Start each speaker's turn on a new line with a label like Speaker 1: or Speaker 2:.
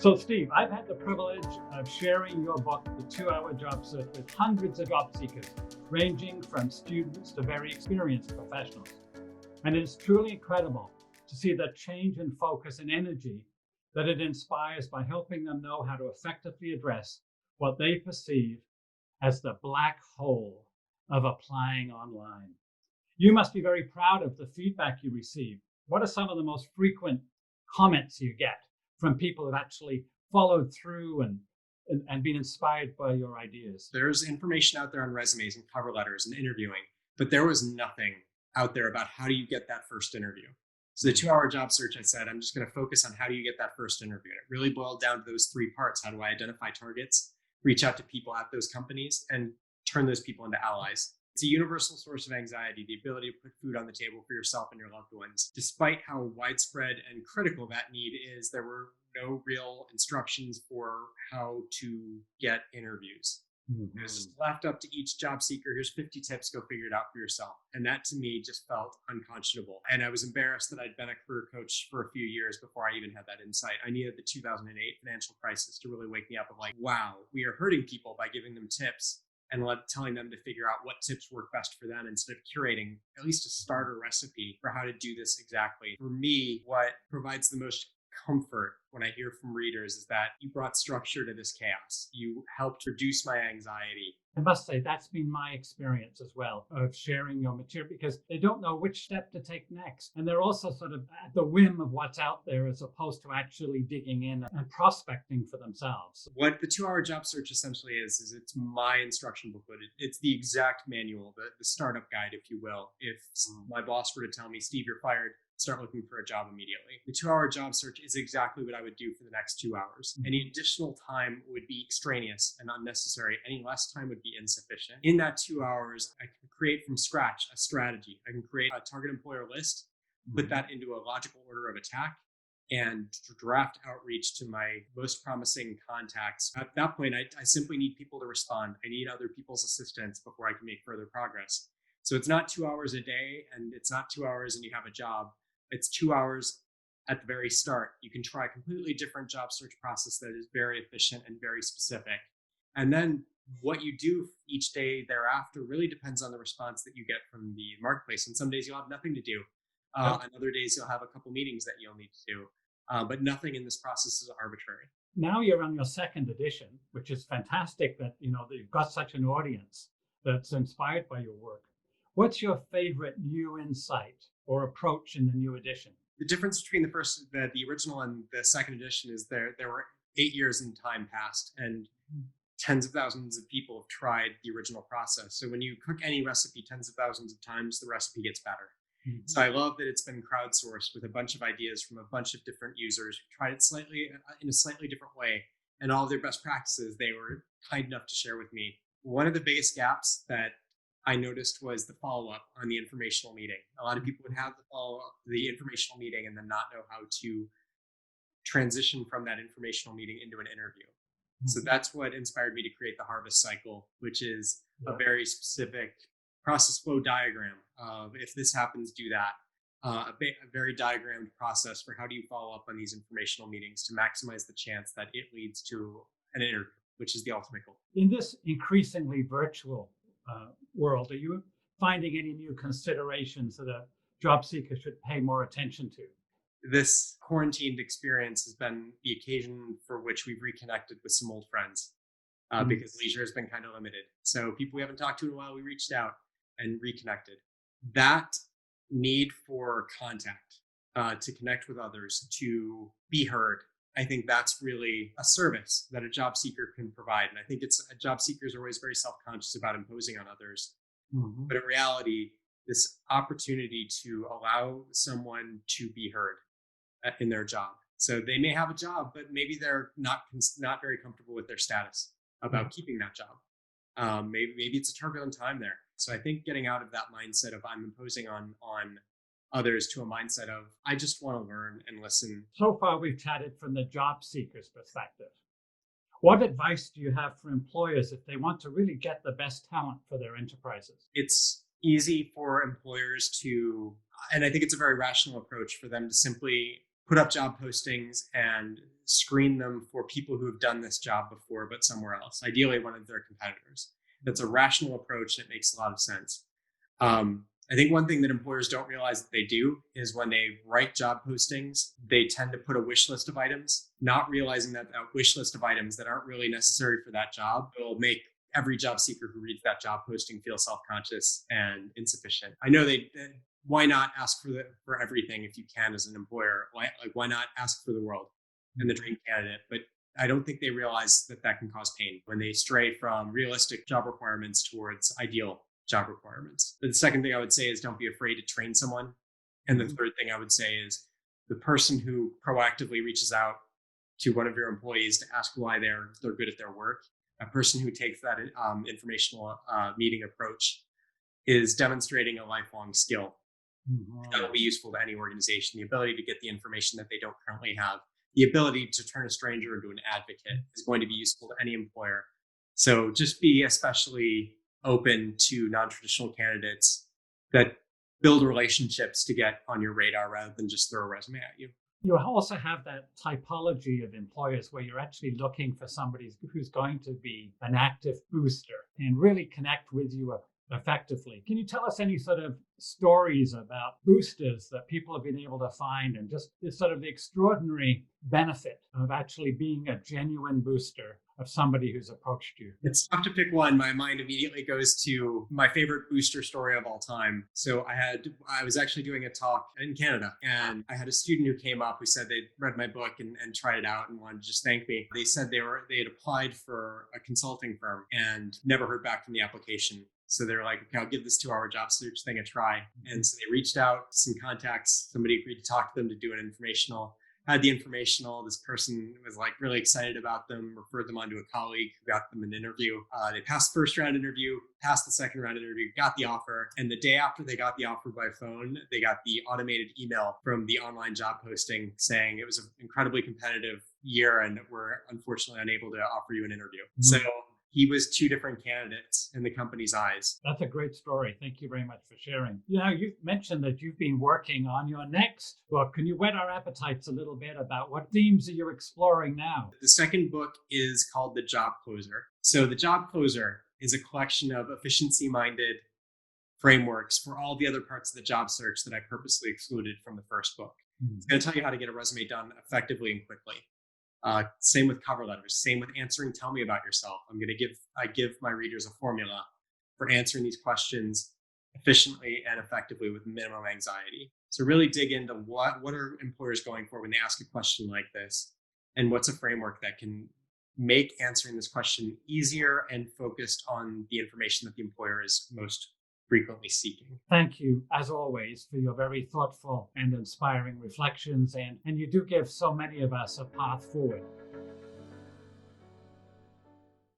Speaker 1: So, Steve, I've had the privilege of sharing your book, The 2-Hour Job Search, with hundreds of job seekers, ranging from students to very experienced professionals. And it is truly incredible to see the change in focus and energy that it inspires by helping them know how to effectively address what they perceive as the black hole of applying online. You must be very proud of the feedback you receive. What are some of the most frequent comments you get from people who've actually followed through and been inspired by your ideas?
Speaker 2: There's information out there on resumes and cover letters and interviewing, but there was nothing out there about how do you get that first interview. So the 2-hour job search, I said, I'm just going to focus on how do you get that first interview. And it really boiled down to those three parts. How do I identify targets, reach out to people at those companies, and turn those people into allies? It's a universal source of anxiety, the ability to put food on the table for yourself and your loved ones. Despite how widespread and critical that need is, there were no real instructions for how to get interviews. It was just left up to each job seeker. Here's 50 tips, go figure it out for yourself. And that to me just felt unconscionable. And I was embarrassed that I'd been a career coach for a few years before I even had that insight. I needed the 2008 financial crisis to really wake me up of like, wow, we are hurting people by giving them tips and telling them to figure out what tips work best for them instead of curating at least a starter recipe for how to do this exactly. For me, what provides the most comfort when I hear from readers is that you brought structure to this chaos. You helped reduce my anxiety.
Speaker 1: I must say that's been my experience as well of sharing your material, because they don't know which step to take next. And they're also sort of at the whim of what's out there as opposed to actually digging in and prospecting for themselves.
Speaker 2: What the 2-hour job search essentially is it's my instruction booklet. It's the exact manual, the startup guide, if you will. If my boss were to tell me, Steve, you're fired, start looking for a job immediately. The 2-hour job search is exactly what I would do for the next 2 hours. Any additional time would be extraneous and unnecessary. Any less time would be insufficient. In that 2 hours, I can create from scratch a strategy. I can create a target employer list, put that into a logical order of attack, and draft outreach to my most promising contacts. At that point, I simply need people to respond. I need other people's assistance before I can make further progress. So it's not 2 hours a day, and it's not 2 hours and you have a job. It's 2 hours at the very start. You can try a completely different job search process that is very efficient and very specific. And then what you do each day thereafter really depends on the response that you get from the marketplace. And some days you'll have nothing to do. And other days you'll have a couple meetings that you'll need to do. But nothing in this process is arbitrary.
Speaker 1: Now you're on your second edition, which is fantastic that you've got such an audience that's inspired by your work. What's your favorite new insight or approach in the new edition?
Speaker 2: The difference between the original and the second edition is there were 8 years in time passed, and tens of thousands of people have tried the original process. So when you cook any recipe tens of thousands of times, the recipe gets better. So I love that it's been crowdsourced with a bunch of ideas from a bunch of different users who tried it in a slightly different way, and all of their best practices they were kind enough to share with me. One of the biggest gaps that I noticed was the follow-up on the informational meeting. A lot of people would have the informational meeting and then not know how to transition from that informational meeting into an interview. So that's what inspired me to create the harvest cycle, which is a very specific process flow diagram of if this happens, do that. A very diagrammed process for how do you follow up on these informational meetings to maximize the chance that it leads to an interview, which is the ultimate goal.
Speaker 1: In this increasingly virtual world, are you finding any new considerations that a job seeker should pay more attention to?
Speaker 2: This quarantined experience has been the occasion for which we've reconnected with some old friends because leisure has been kind of limited. So people we haven't talked to in a while, we reached out and reconnected. That need for contact, to connect with others, to be heard, I think that's really a service that a job seeker can provide. And I think job seekers are always very self-conscious about imposing on others. But in reality, this opportunity to allow someone to be heard in their job. So they may have a job, but maybe they're not very comfortable with their status about keeping that job. Maybe it's a turbulent time there. So I think getting out of that mindset of I'm imposing on others to a mindset of I just want to learn and listen.
Speaker 1: So far, we've chatted from the job seeker's perspective. What advice do you have for employers if they want to really get the best talent for their enterprises?
Speaker 2: It's easy for employers to, and I think it's a very rational approach for them to simply put up job postings and screen them for people who have done this job before, but somewhere else, ideally one of their competitors. That's a rational approach and it makes a lot of sense. I think one thing that employers don't realize that they do is when they write job postings, they tend to put a wish list of items, not realizing that that wish list of items that aren't really necessary for that job will make every job seeker who reads that job posting feel self-conscious and insufficient. I know why not ask for everything if you can as an employer? Why not ask for the world and the dream candidate? But I don't think they realize that that can cause pain when they stray from realistic job requirements towards ideal job requirements. The second thing I would say is don't be afraid to train someone. And the third thing I would say is the person who proactively reaches out to one of your employees to ask why they're good at their work, a person who takes that informational meeting approach is demonstrating a lifelong skill that will be useful to any organization. The ability to get the information that they don't currently have, the ability to turn a stranger into an advocate is going to be useful to any employer. So just be especially open to non-traditional candidates that build relationships to get on your radar rather than just throw a resume at you.
Speaker 1: You also have that typology of employers where you're actually looking for somebody who's going to be an active booster and really connect with you effectively. Can you tell us any sort of stories about boosters that people have been able to find and just this sort of the extraordinary benefit of actually being a genuine booster of somebody who's approached you?
Speaker 2: It's tough to pick one. My mind immediately goes to my favorite booster story of all time. So I was actually doing a talk in Canada and I had a student who came up who said they'd read my book and tried it out and wanted to just thank me. They said they had applied for a consulting firm and never heard back from the application. So they're like, okay, I'll give this 2-hour job search thing a try. And so they reached out to some contacts. Somebody agreed to talk to them to do an informational. Had the informational. This person was like really excited about them, referred them on to a colleague who got them an interview. They passed the first round interview, passed the second round interview, got the offer. And the day after they got the offer by phone, they got the automated email from the online job posting saying it was an incredibly competitive year and we're unfortunately unable to offer you an interview. Mm-hmm. So he was 2 different candidates in the company's eyes.
Speaker 1: That's a great story. Thank you very much for sharing. You mentioned that you've been working on your next book. Can you whet our appetites a little bit about what themes are you exploring now?
Speaker 2: The second book is called The Job Closer. So The Job Closer is a collection of efficiency-minded frameworks for all the other parts of the job search that I purposely excluded from the first book. Mm-hmm. It's going to tell you how to get a resume done effectively and quickly. Same with cover letters, same with answering tell me about yourself. I give my readers a formula for answering these questions efficiently and effectively with minimum anxiety. So really dig into what are employers going for when they ask a question like this, and what's a framework that can make answering this question easier and focused on the information that the employer is most frequently seeking.
Speaker 1: Thank you, as always, for your very thoughtful and inspiring reflections. And you do give so many of us a path forward.